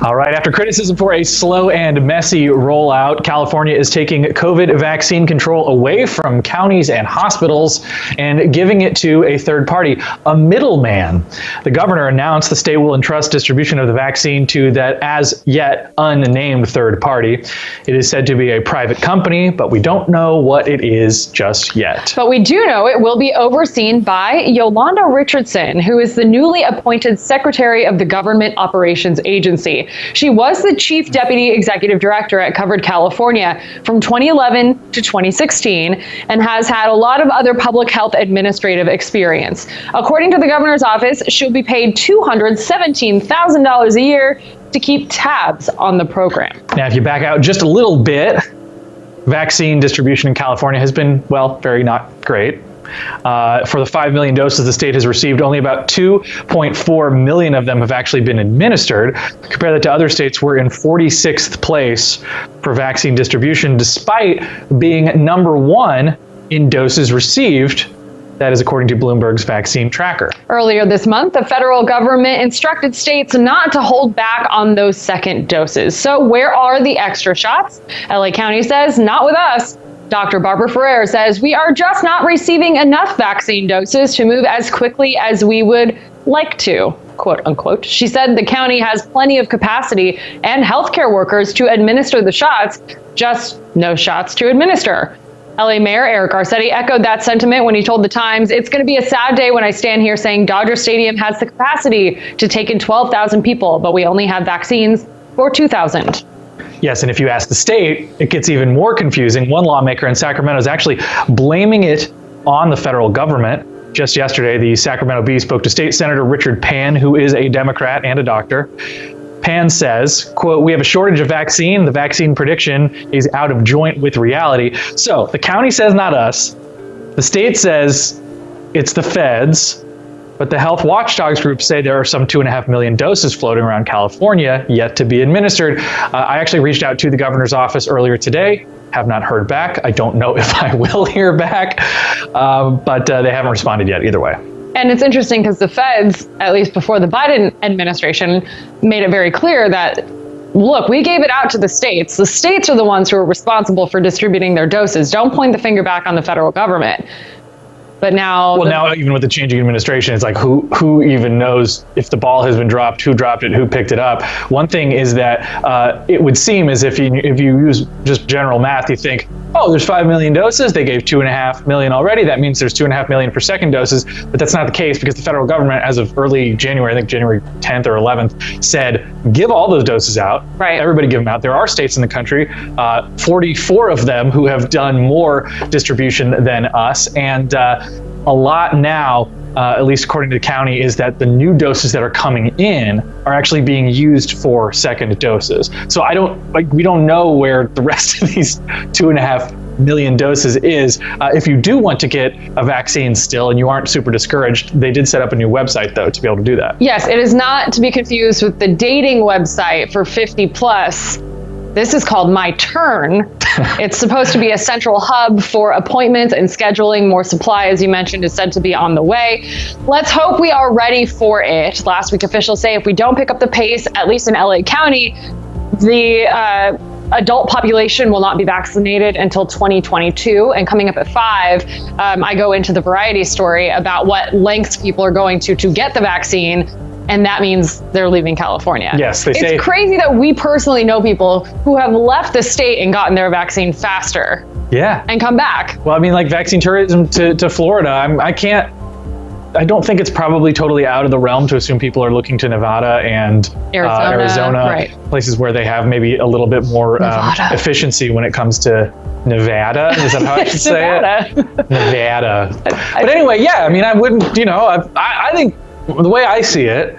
All right, after criticism for a slow and messy rollout, California is taking COVID vaccine control away from counties and hospitals and giving it to a third party, a middleman. The governor announced the state will entrust distribution of the vaccine to that as yet unnamed third party. It is said to be a private company, but we don't know what it is just yet. But we do know it will be overseen by Yolanda Richardson, who is the newly appointed Secretary of the Government Operations Agency. She was the Chief Deputy Executive Director at Covered California from 2011 to 2016 and has had a lot of other public health administrative experience. According to the governor's office, she'll be paid $217,000 a year to keep tabs on the program. Now, if you back out just a little bit, vaccine distribution in California has been, well, very not great. For the 5 million doses the state has received, only about 2.4 million of them have actually been administered. Compare that to other states, we're in 46th place for vaccine distribution, despite being number one in doses received. That is according to Bloomberg's vaccine tracker. Earlier this month, the federal government instructed states not to hold back on those second doses. So where are the extra shots? LA County says, not with us. Dr. Barbara Ferrer says, we are just not receiving enough vaccine doses to move as quickly as we would like to, quote unquote. She said the county has plenty of capacity and healthcare workers to administer the shots, just no shots to administer. LA Mayor Eric Garcetti echoed that sentiment when he told The Times, it's going to be a sad day when I stand here saying Dodger Stadium has the capacity to take in 12,000 people, but we only have vaccines for 2,000. Yes, and if you ask the state, it gets even more confusing. One lawmaker in Sacramento is actually blaming it on the federal government. Just yesterday, the Sacramento Bee spoke to State Senator Richard Pan, who is a Democrat and a doctor. Pan says, quote, we have a shortage of vaccine. The vaccine prediction is out of joint with reality. So the county says not us. The state says it's the feds. But the health watchdogs groups say there are some 2.5 million doses floating around California yet to be administered. I actually reached out to the governor's office earlier today. Have not heard back. I don't know if I will hear back, but they haven't responded yet either way. And it's interesting because the feds, at least before the Biden administration, made it very clear that, look, we gave it out to the states. The states are the ones who are responsible for distributing their doses. Don't point the finger back on the federal government. But now, now even with the changing administration, it's like who even knows if the ball has been dropped, who dropped it, who picked it up. One thing is that it would seem as if you use just general math, you think, oh, there's 5 million doses. They gave 2.5 million already. That means there's 2.5 million for second doses. But that's not the case because the federal government, as of early January, I think January 10th or 11th, said, give all those doses out. Right. Everybody give them out. There are states in the country, 44 of them, who have done more distribution than us. And a lot now, at least according to the county, is that the new doses that are coming in are actually being used for second doses. So we don't know where the rest of these 2.5 million doses is. If you do want to get a vaccine still and you aren't super discouraged, they did set up a new website though to be able to do that. Yes, it is not to be confused with the dating website for 50 plus. This is called My Turn. It's supposed to be a central hub for appointments and scheduling. More supply, as you mentioned, is said to be on the way. Let's hope we are ready for it. Last week, officials say if we don't pick up the pace, at least in LA County, the adult population will not be vaccinated until 2022. And coming up at 5, I go into the Variety story about what lengths people are going to get the vaccine. And that means they're leaving California. Yes, they say. It's crazy that we personally know people who have left the state and gotten their vaccine faster. Yeah. And come back. Well, I mean, like vaccine tourism to Florida, I don't think it's probably totally out of the realm to assume people are looking to Nevada and Arizona, right. Places where they have maybe a little bit more efficiency when it comes to Nevada. Is that how I should say it? Nevada. But anyway, yeah, I mean, I wouldn't, I think the way I see it,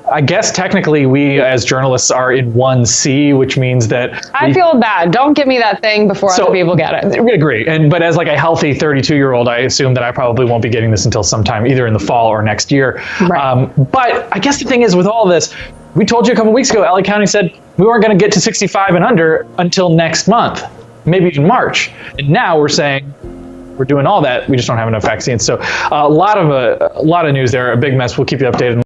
I guess technically we as journalists are in 1C, which means that I feel bad. Don't give me that thing before other people get it. We agree. But as like a healthy 32-year-old, I assume that I probably won't be getting this until sometime either in the fall or next year. Right. But I guess the thing is with all this, we told you a couple weeks ago, LA County said we weren't going to get to 65 and under until next month, maybe even March. And now we're saying we're doing all that. We just don't have enough vaccines. So a lot of news there, a big mess. We'll keep you updated.